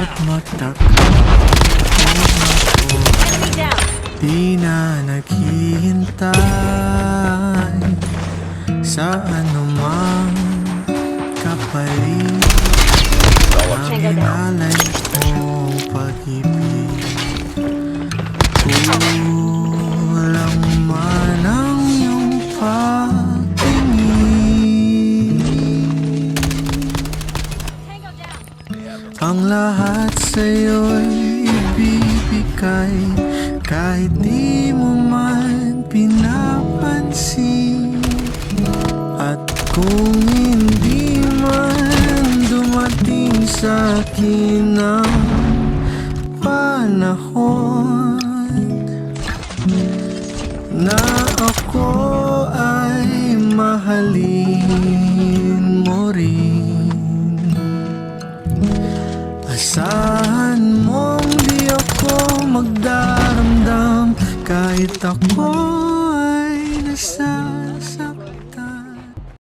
At matagal ako di na naghihintay sa anumang kapalit ang hinalay kong pag-ibig. Kulang man ang iyong pagtingin, ang lahat sa'yo'y ibibigay kahit di mo man pinapansin. At kung hindi man dumating sa'kin ang panahon na ako ay mahalin mo rin, asahan mong di ako magdaramdam kahit ako ay nasasaktan.